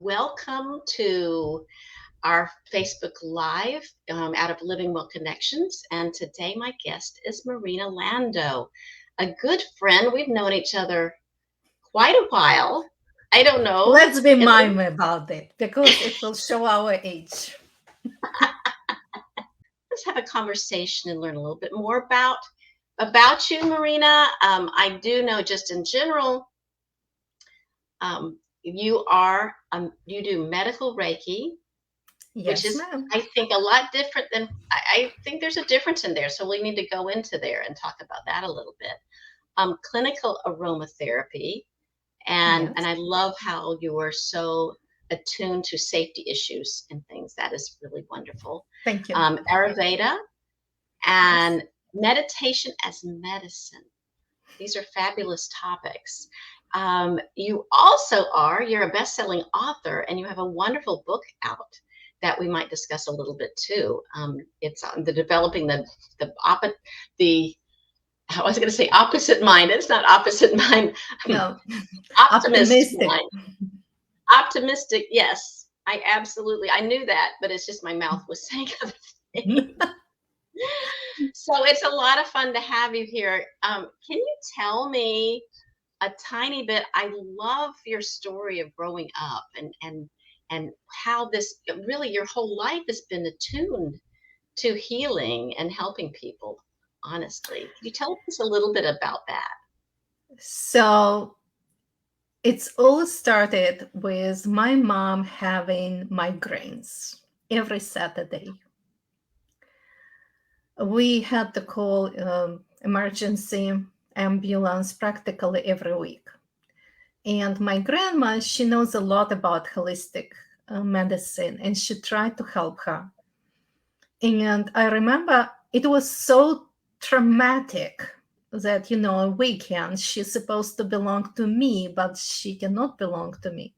Welcome to our Facebook Live out of Living Well Connections. And today my guest is Marina Lando, a good friend. We've known each other quite a while. I don't know. Let's be At mime least about it because it will show our age. let's have a conversation and learn a little bit more about you, Marina. I do know just in general, you do medical Reiki, which Yes, is, ma'am. I think, a lot different than I think there's a difference in there. So we need to go into there and talk about that a little bit. Clinical aromatherapy, and Yes. I love how you are so attuned to safety issues and things. That is really wonderful. Thank you. Ayurveda Yes. and meditation as medicine. These are fabulous topics. You're a best-selling author, and you have a wonderful book out that we might discuss a little bit too. It's on the developing the opposite the I was going to say opposite mind. It's not opposite mind. No, Optimist optimistic. mind. Optimistic. Yes, I knew that, but it's just my mouth was saying other things. So it's a lot of fun to have you here. Can you tell me a tiny bit? I love your story of growing up and how this really your whole life has been attuned to healing and helping people. Honestly, can you tell us a little bit about that? So it's all started with my mom having migraines every Saturday. We had to call emergency ambulance practically every week. And my grandma, she knows a lot about holistic medicine, and she tried to help her. And I remember it was so traumatic that, a weekend she's supposed to belong to me, but she cannot belong to me.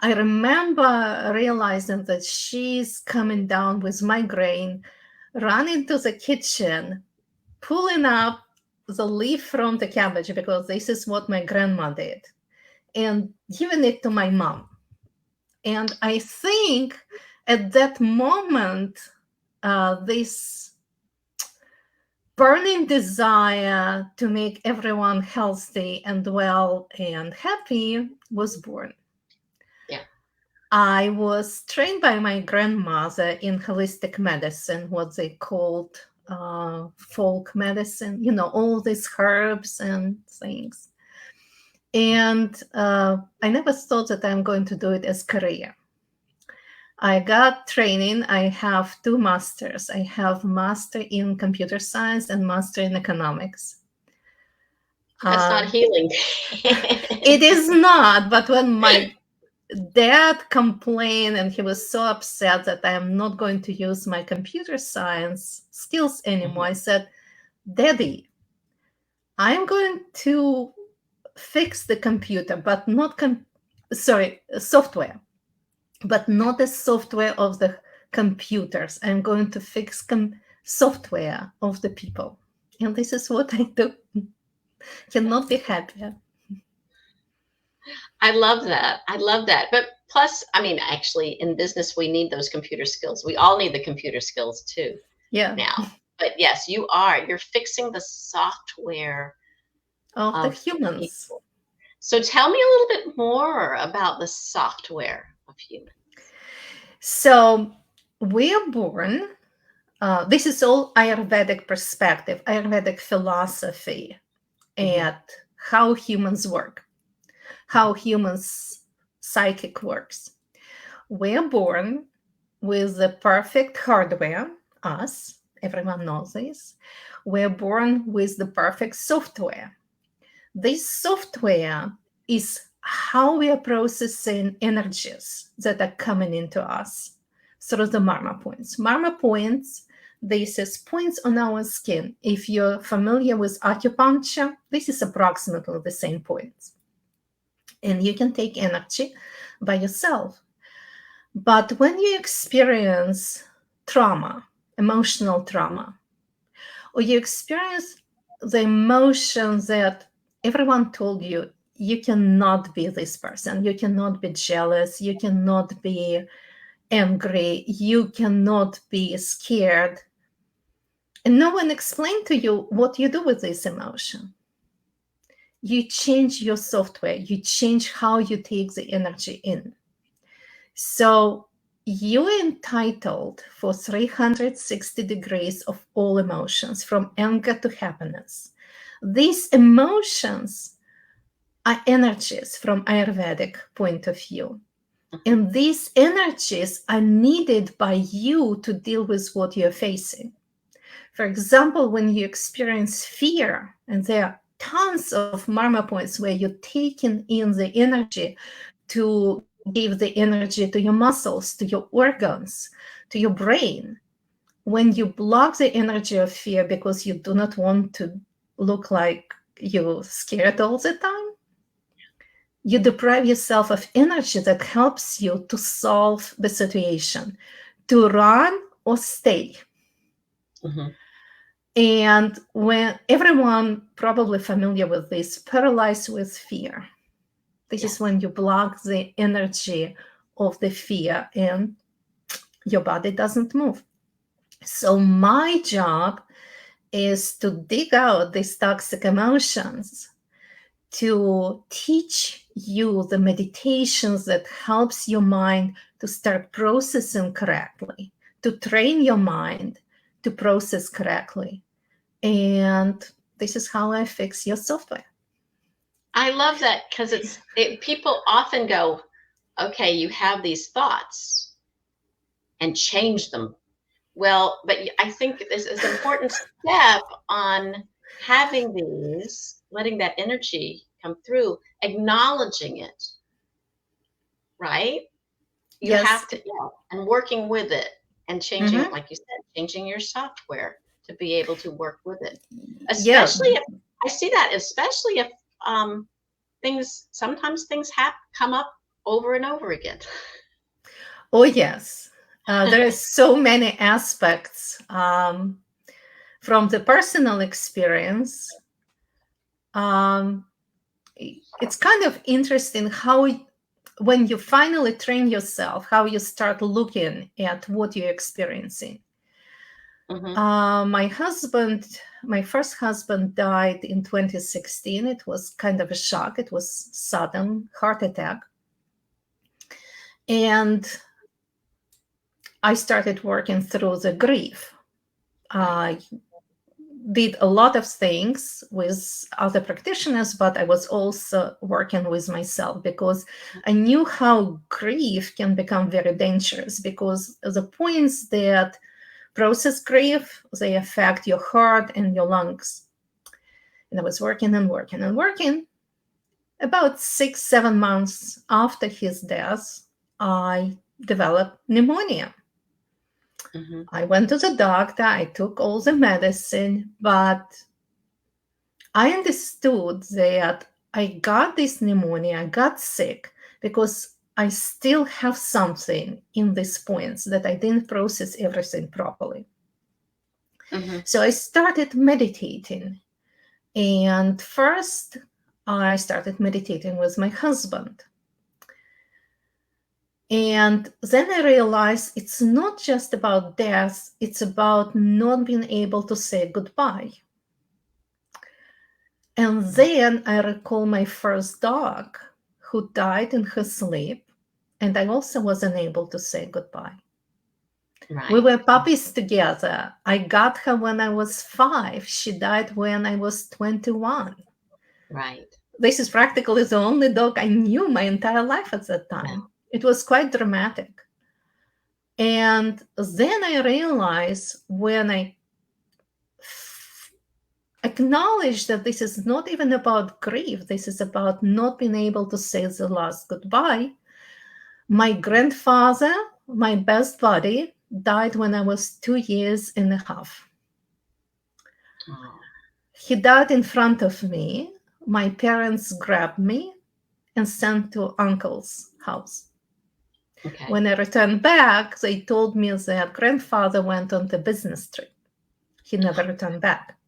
I remember realizing that she's coming down with migraine, running to the kitchen, pulling up the leaf from the cabbage, because this is what my grandma did, and giving it to my mom. And I think at that moment, this burning desire to make everyone healthy and well and happy was born. Yeah. I was trained by my grandmother in holistic medicine, what they called folk medicine, all these herbs and things. And I never thought that I'm going to do it as career. I got training. I have two masters. I have master in computer science and master in economics. That's not Uh, healing. it is not, but when my dad complained and he was so upset that I am not going to use my computer science skills anymore, I said, Daddy, I'm going to fix the computer, but not, software, but Yeah. not the software of the computers. I'm going to fix software of the people. And this is what I do. Cannot be happier. I love that. I love that. But plus, I mean, actually, in business, we need those computer skills. We all need the computer skills too Yeah, now. But yes, you are. You're fixing the software of the of humans. people. So tell me a little bit more about the software of humans. So we are born, this is all Ayurvedic perspective, Ayurvedic philosophy Hmm. at how humans work, how humans' psychic works. We're born with the perfect hardware, us, everyone knows this. We're born with the perfect software. This software is how we are processing energies that are coming into us through the marma points. Marma points, this is points on our skin. If you're familiar with acupuncture, this is approximately the same points. And you can take energy by yourself. But when you experience trauma, emotional trauma, or you experience the emotion that everyone told you you cannot be this person. You cannot be jealous. You cannot be angry. You cannot be scared. And no one explained to you what you do with this emotion. You change your software. You change how you take the energy in. So you're entitled for 360 degrees of all emotions, from anger to happiness. These emotions are energies from Ayurvedic point of view. And these energies are needed by you to deal with what you're facing. For example, when you experience fear, and there are tons of Marma points where you're taking in the energy to give the energy to your muscles, to your organs, to your brain. When you block the energy of fear because you do not want to look like you're scared all the time, you deprive yourself of energy that helps you to solve the situation, to run or stay. Mm-hmm. And when everyone probably familiar with this, paralyzed with fear. This is when you block the energy of the fear and your body doesn't move. So my job is to dig out these toxic emotions, to teach you the meditations that helps your mind to start processing correctly, to train your mind to process correctly. And this is how I fix your software. I love that, because people often go, okay, you have these thoughts and change them. Well, but I think this is an important step on having these, letting that energy come through, acknowledging it, right? You Yes. have to, and working with it and changing, like you said, changing your software to be able to work with it. Especially if I see that, especially if sometimes things come up over and over again. Oh, yes. There are so many aspects from the personal experience. It's kind of interesting how, when you finally train yourself, how you start looking at what you're experiencing. My first husband died in 2016. It was kind of a shock. It was sudden heart attack. And I started working through the grief. I did a lot of things with other practitioners, but I was also working with myself, because I knew how grief can become very dangerous, because the points that process grief, they affect your heart and your lungs. And I was working and working and working. About 6-7 months after his death, I developed pneumonia. I went to the doctor, I took all the medicine, but I understood that I got this pneumonia, I got sick because I still have something in these points that I didn't process everything properly. So I started meditating. And first, I started meditating with my husband. And then I realized it's not just about death, it's about not being able to say goodbye. And then I recall my first dog who died in her sleep, and I also wasn't able to say goodbye. Right. We were puppies together. I got her when I was 5. She died when I was 21. Right. This is practically the only dog I knew my entire life at that time. It was quite dramatic. And then I realized, when I acknowledge that this is not even about grief, this is about not being able to say the last goodbye. My grandfather, my best buddy, died when I was 2.5 years. He died in front of me. My parents grabbed me and sent to uncle's house. When I returned back, they told me that grandfather went on the business trip. He never returned back.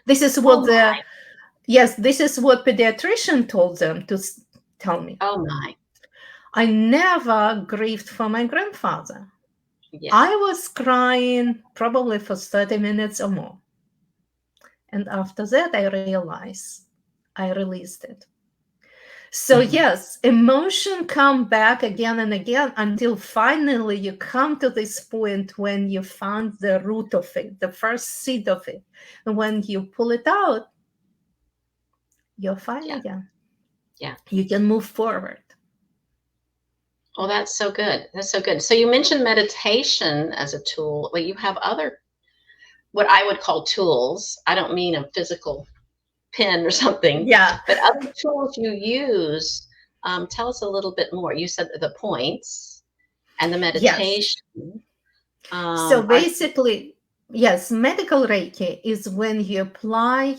This is what Yes, this is what pediatrician told them to tell me. Oh my. I never grieved for my grandfather. Yeah. I was crying probably for 30 minutes or more. And after that, I realized I released it. So Mhm. yes, emotion come back again and again until finally you come to this point when you found the root of it, the first seed of it. And when you pull it out, you're fine Yeah. again. Yeah. You can move forward. Oh, that's so good. That's so good. So you mentioned meditation as a tool. Well, you have other, what I would call tools. I don't mean a physical pen or something, Yeah. but other tools you use. Tell us a little bit more. You said the points and the Yes. meditation. So Are basically, yes, medical Reiki is when you apply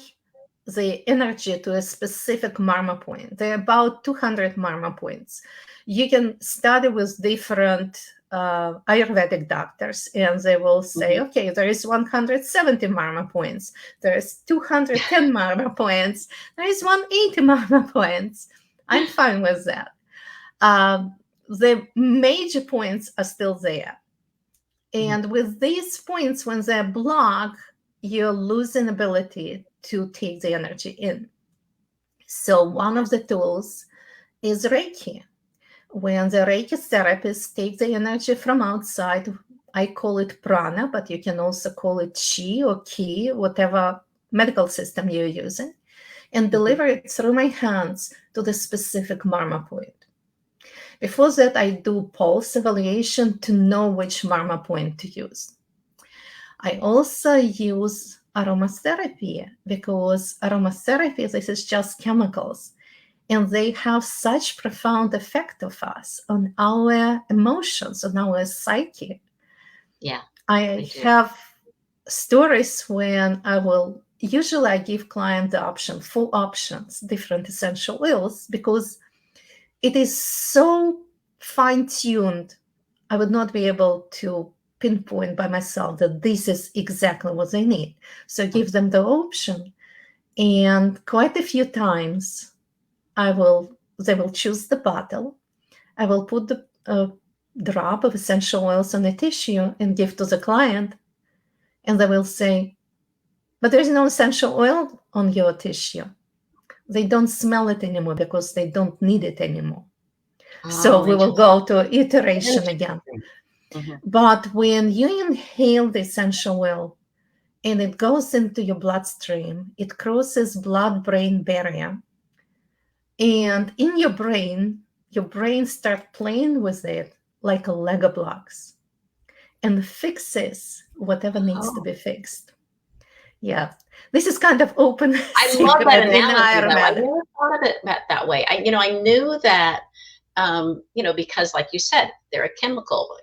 the energy to a specific marma point. There are about 200 marma points. You can study with different Ayurvedic doctors, and they will say, Mhm. okay, there is 170 marma points, there is 210 marma points, there is 180 marma points. I'm fine with that. The major points are still there. Mhm. And with these points, when they're blocked, you lose an ability to take the energy in. So one Okay. of the tools is Reiki. When the Reiki therapist takes the energy from outside, I call it prana, but you can also call it chi or ki, whatever medical system you're using, and Mhm. deliver it through my hands to the specific marma point. Before that, I do pulse evaluation to know which marma point to use. I also use aromatherapy because aromatherapy, this is just chemicals, and they have such profound effect of us on our emotions, on our psyche. Yeah, they I do. have stories when I give client the option, full options, different essential oils, because it is so fine-tuned. I would not be able to pinpoint by myself that this is exactly what they need. So give them the option. And quite a few times they will choose the bottle. I will put the drop of essential oils on a tissue and give to the client. And they will say, but there's no essential oil on your tissue. They don't smell it anymore because they don't need it anymore. So Oh, we will interesting. go to iteration again. Interesting. Mhm. But when you inhale the essential oil and it goes into your bloodstream, it crosses blood-brain barrier. And in your brain start playing with it like a Lego blocks and fixes whatever needs to Oh, be fixed. Yeah, this is kind of open I love that secret in analogy, though. I Ayurveda. never thought of it that way. I knew that, because like you said, they're a chemical.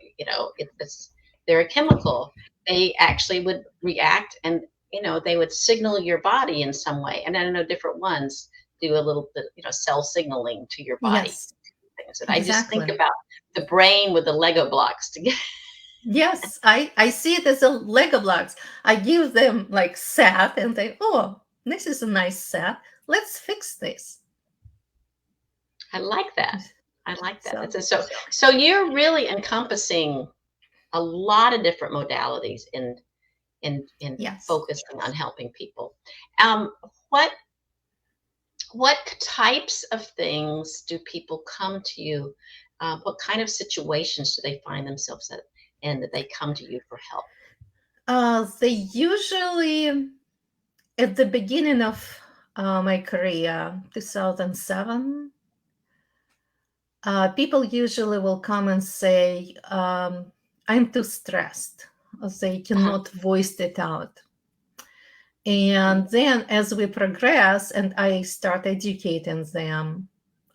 They're a chemical. They actually would react, and they would signal your body in some way. And I know different ones do a little bit, cell signaling to your body. Yes, Things. And I just think exactly. about the brain with the Lego blocks together. Yes, I see it as a Lego blocks. I give them like set and they, oh, this is a nice set. Let's fix this. I like that. I like that. So So you're really encompassing a lot of different modalities in yes. focusing on helping people. Um, what what types of things do people come to you? What kind of situations do they find themselves in that they come to you for help? They usually at the beginning of my career, 2007, people usually will come and say, I'm too stressed. They Uh-huh. cannot voice it out. And then as we progress and I start educating them,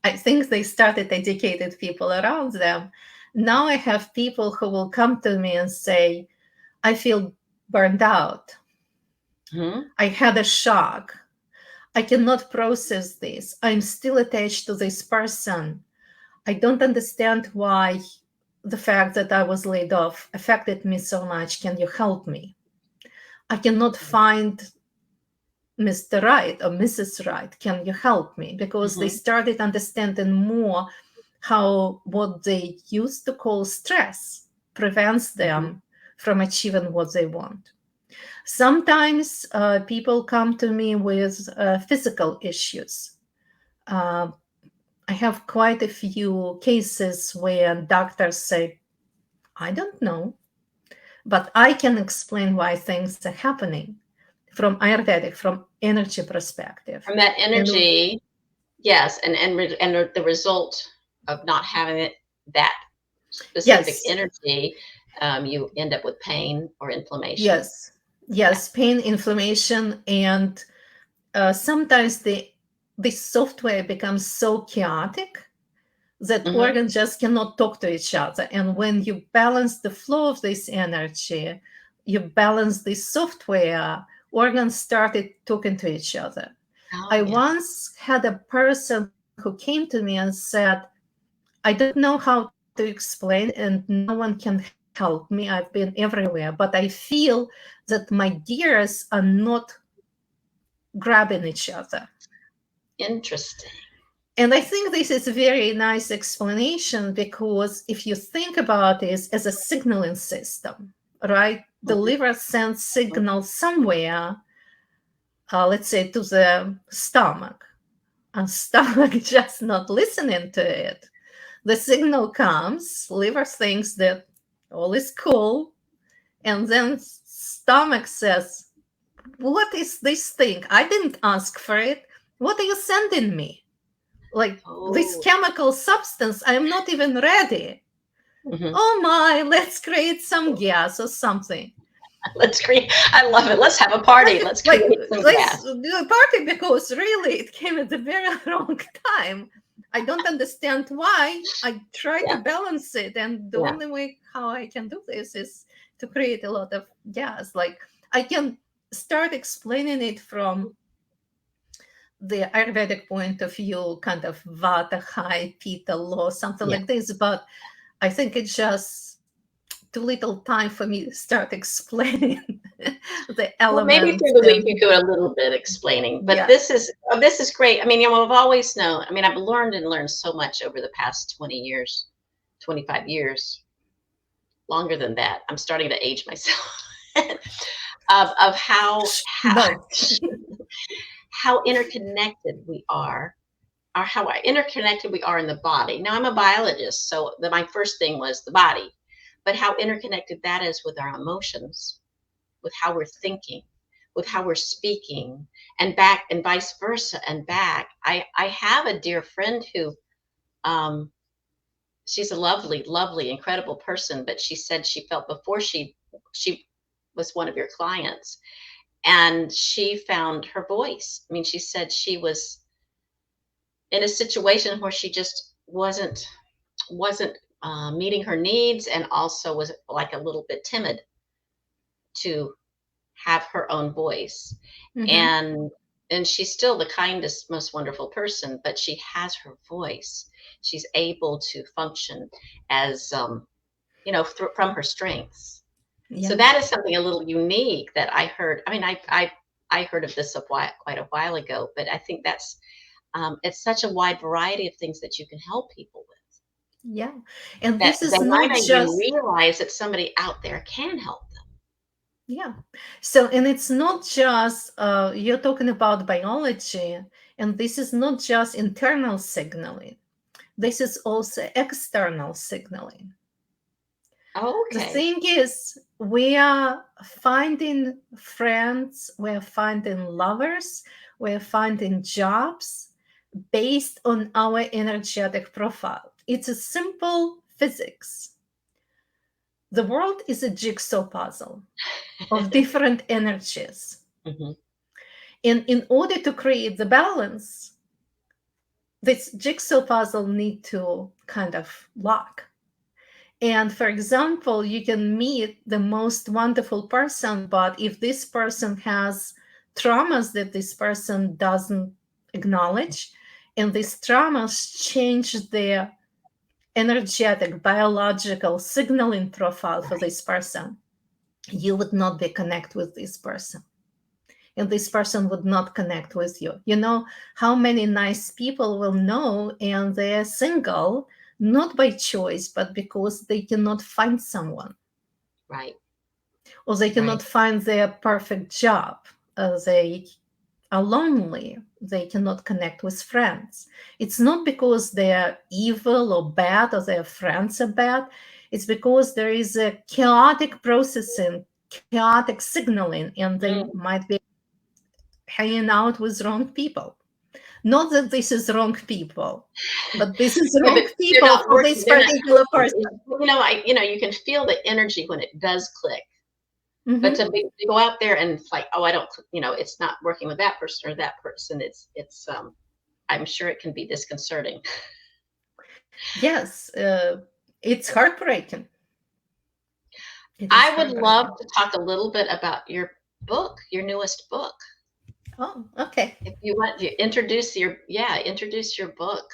I think they started educating people around them. Now I have people who will come to me and say, I feel burned out. Mhm. I had a shock. I cannot process this. I'm still attached to this person. I don't understand why the fact that I was laid off affected me so much. Can you help me? I cannot find Mr. Right or Mrs. Right, can you help me? Because they Mm-hmm. started understanding more how what they used to call stress prevents Mm-hmm. them from achieving what they want. Sometimes people come to me with physical issues. Uh, I have quite a few cases where doctors say, I don't know, but I can explain why things are happening from Ayurvedic, from energy perspective. From that And energy, yes, and the result of not having it, that specific yes, energy, you end up with pain or inflammation. yes, Yeah. yes, pain, inflammation, and sometimes the software becomes so chaotic that Mm-hmm. organs just cannot talk to each other. And when you balance the flow of this energy, you balance the software, organs started talking to each other. Oh I yeah. once had a person who came to me and said, I don't know how to explain, and no one can help me. I've been everywhere, but I feel that my gears are not grabbing each other. Interesting. And I think this is a very nice explanation because if you think about it as a signaling system, right? The Mm-hmm. liver sends signal somewhere, let's say to the stomach, and stomach just not listening to it. The signal comes, liver thinks that all is cool, and then stomach says, what is this thing? I didn't ask for it. What are you sending me? Like this Oh. chemical substance, I'm not even ready. Mm-hmm. Oh my, let's create some gas or something. Let's create. I love it. Let's have a party. Let's Like, create some let's gas. do a party because really it came at the very wrong time. I don't understand why. I try to Yeah. balance it, and the Yeah. only way how I can do this is to create a lot of gas. Like, I can start explaining it from the Ayurvedic point of view, kind of vata high, pitta low, something Yeah. like this. But I think it's just too little time for me to start explaining the Well, maybe elements through the week and you do a little bit explaining, but yeah, this is great. I mean, I've always known. I mean, I've learned so much over the past 20 years, 25 years, longer than that. I'm starting to age myself. Of how no, how interconnected we are, or how interconnected we are in the body. Now, I'm a biologist, so my first thing was the body, but how interconnected that is with our emotions, with how we're thinking, with how we're speaking, and back, and vice versa, and back. I have a dear friend who, um, she's a lovely, lovely, incredible person, but she said she felt before she was one of your clients, and she found her voice. I mean, she said she was in a situation where she just wasn't meeting her needs, and also was like a little bit timid to have her own voice. hmm And and she's still the kindest, most wonderful person, but she has her voice. She's able to function as, from her strengths. So yeah, that is something a little unique that I heard. I mean, I heard of this quite a while ago, but I think that's, it's such a wide variety of things that you can help people with, yeah, and that this they is might not not even just realize that somebody out there can help them. yeah. So, and it's not just you're talking about biology, and this is not just internal signaling. This is also external signaling. The Okay. thing is, we are finding friends, we're finding lovers, we're finding jobs based on our energetic profile. It's a simple physics. The world is a jigsaw puzzle of different energies. Hmm. And in order to create the balance, this jigsaw puzzle need to kind of lock. And for example, you can meet the most wonderful person, but if this person has traumas that this person doesn't acknowledge, and these traumas change their energetic, biological signaling profile for Right. this person, you would not be connect with this person. and this person would not connect with you. You know how many nice people will know and they're single, not by choice, but because they cannot find someone, Right. or they Right. cannot find their perfect job. They are lonely. They cannot connect with friends. It's not because they're evil or bad or their friends are bad. It's because there is a chaotic processing, chaotic signaling, and they Mm. might be hanging out with wrong people. Not that this is wrong people, but this is Yeah, wrong but they're people not for working. this They're not. particular person. You can feel the energy when it does click. But Mhm. to go out there and it's like, oh, I don't, it's not working with that person or that person. I'm sure it can be disconcerting. Yes, it's heartbreaking. It is I would love heartbreaking. to talk a little bit about your book, your newest book. Oh, okay. If you want to introduce your book.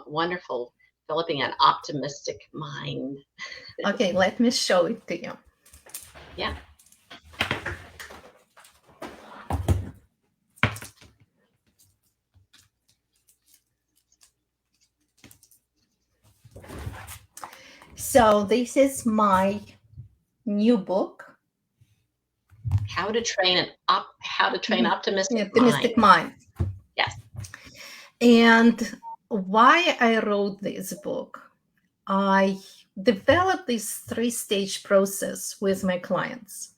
Wonderful, developing an optimistic mind. Okay, let me show it to you. Yeah. So this is my new book, How to train optimistic mind. Optimistic Mind. Yes. And why I wrote this book, I developed this three-stage process with my clients.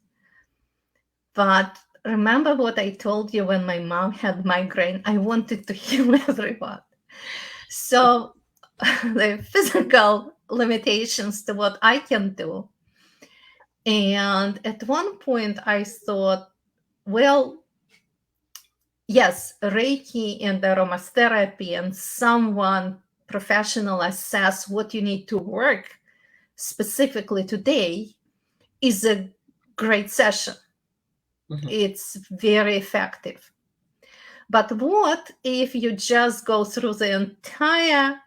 But remember what I told you when my mom had migraine? I wanted to heal everyone. So the physical limitations to what I can do. And at one point, I thought, well, yes, Reiki and aromatherapy and someone professional assess what you need to work specifically today is a great session. Mhm. It's very effective. But what if you just go through the entire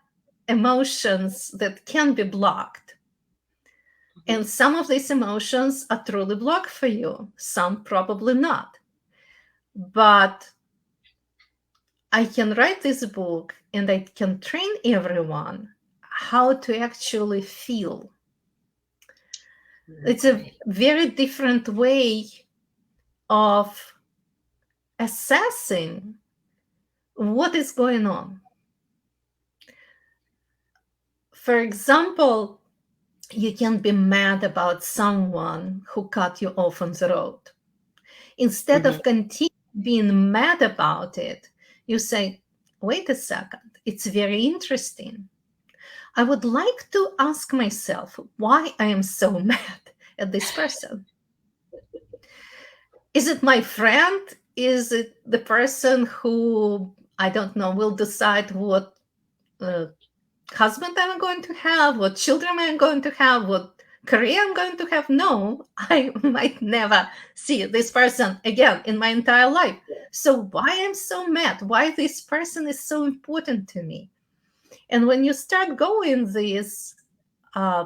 emotions that can be blocked? Mhm. And some of these emotions are truly blocked for you, some probably not. But I can write this book and I can train everyone how to actually feel. It's a Right. very different way of assessing what is going on. For example, you can be mad about someone who cut you off on the road. Instead Mhm. of continuing being mad about it, you say, wait a second, it's very interesting. I would like to ask myself why I am so mad at this person. Is it my friend? Is it the person who, I don't know, will decide what uh, husband I'm going to have, what children I'm going to have, what career I'm going to have? No, I might never see this person again in my entire life. So why I'm so mad? Why this person is so important to me? And when you start going this uh,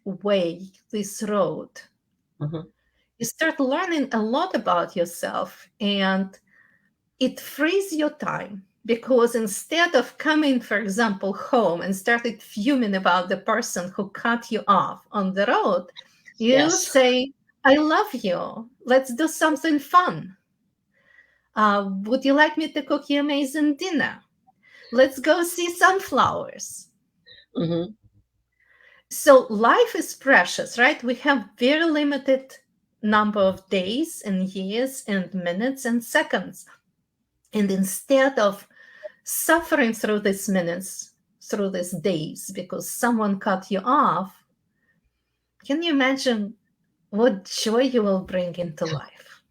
way, this road, Mhm. you start learning a lot about yourself, and it frees your time, because instead of coming, for example, home and started fuming about the person who cut you off on the road, you Yes. say, I love you. Let's do something fun. Would you like me to cook you amazing dinner? Let's go see sunflowers. Mhm. So life is precious, right? We have very limited number of days and years and minutes and seconds. And instead of suffering through these minutes, through these days, because someone cut you off, can you imagine what joy you will bring into life?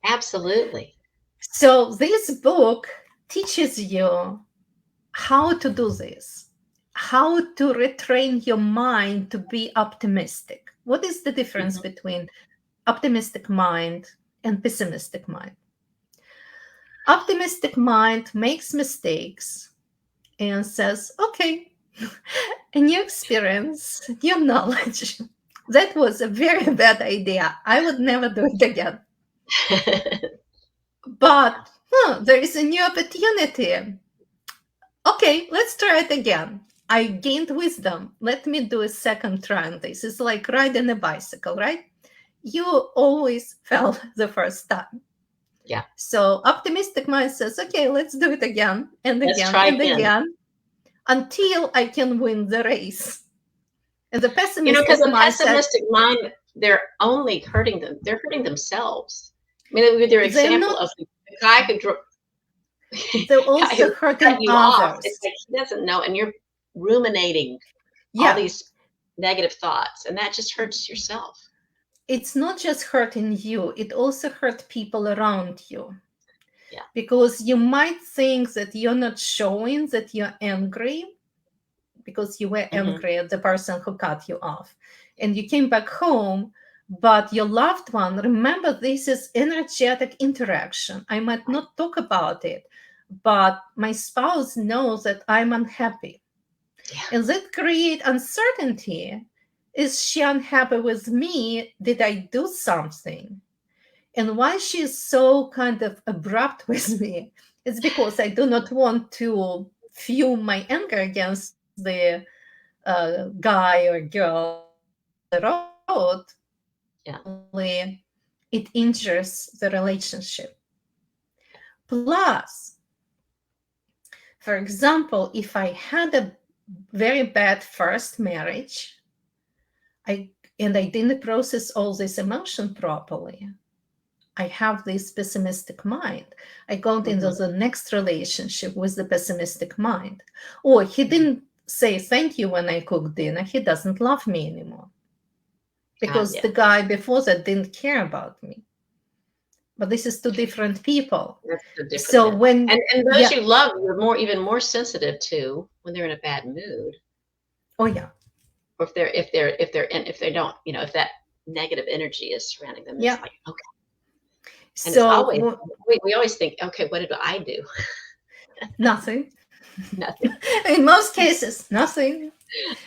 Absolutely. So this book teaches you how to do this, how to retrain your mind to be optimistic. What is the difference Mhm. between optimistic mind and pessimistic mind? Optimistic mind makes mistakes and says, okay, a new experience, new knowledge. That was a very bad idea. I would never do it again. But there is a new opportunity. Okay, let's try it again. I gained wisdom. Let me do a second try on this. It's like riding a bicycle, right? You always fell the first time. Yeah. So optimistic mind says, okay, let's do it again and Let's again try and again. again until I can win the race. And the Because pessimistic a mind said, pessimistic mind, they're only hurting them. They're hurting themselves. I mean, with their they're example not, of the guy who they're guy who also cut hurting you off, it's others. like he doesn't know, and you're ruminating all Yeah, these negative thoughts, and that just hurts yourself. it's not just hurting you, it also hurt people around you. Yeah. Because you might think that you're not showing that you're angry because you were Hmm. angry at the person who cut you off. And you came back home, but your loved one, remember, this is energetic interaction. I might Right. not talk about it, but my spouse knows that I'm unhappy. Yeah. And that create uncertainty. Is she unhappy with me? Did I do something? And why she's so kind of abrupt with me, it's because I do not want to fuel my anger against the guy or girl on the road. Yeah. Only it injures the relationship. Plus, for example, if I had a very bad first marriage, I and I didn't process all this emotion properly, I have this pessimistic mind. I go into Hmm. the next relationship with the pessimistic mind. Or he didn't say thank you when I cooked dinner. He doesn't love me anymore because Yeah. the guy before that didn't care about me. But this is two different people. That's so different. So Yeah. when, And those yeah, you love, you're even more sensitive to when they're in a bad mood, oh yeah, or if they don't, if that negative energy is surrounding them, it's yeah. like, okay. And it's always, So we always think, okay, what did I do? nothing. Nothing. In most cases, nothing. Nothing.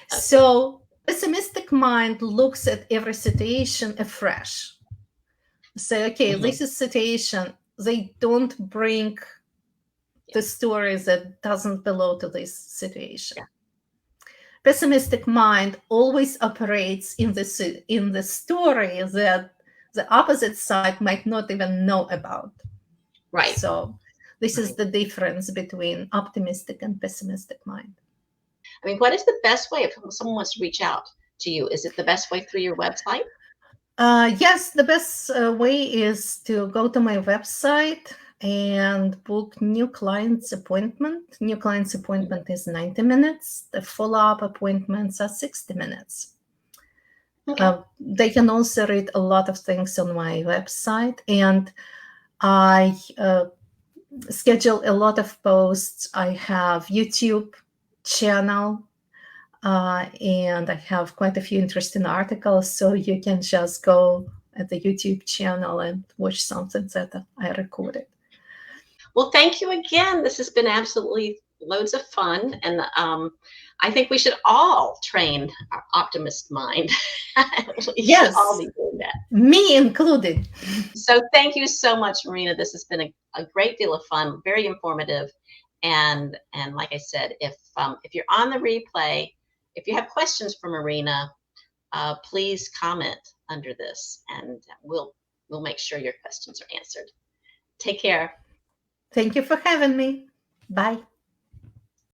So pessimistic mind looks at every situation afresh. Say, okay, Hmm. this is situation. They don't bring Yeah. the story that doesn't belong to this situation. Yeah. Pessimistic mind always operates in the story that the opposite side might not even know about. Right. So this is Right. the difference between optimistic and pessimistic mind. I mean, what is the best way if someone wants to reach out to you? Is it the best way through your website? Yes, the best way is to go to my website and book new clients appointment. New clients Mhm. appointment is 90 minutes. The follow-up appointments are 60 minutes. Okay. They can also read a lot of things on my website, and I schedule a lot of posts. I have YouTube channel, and I have quite a few interesting articles. So you can just go at the YouTube channel and watch something that I recorded. Well, thank you again. This has been absolutely loads of fun. And I think we should all train our optimist mind. We should all Yes, be doing that. me included. So thank you so much, Marina. This has been a great deal of fun, very informative. And like I said, if you're on the replay, if you have questions for Marina, please comment under this, and we'll make sure your questions are answered. Take care. Thank you for having me. Bye.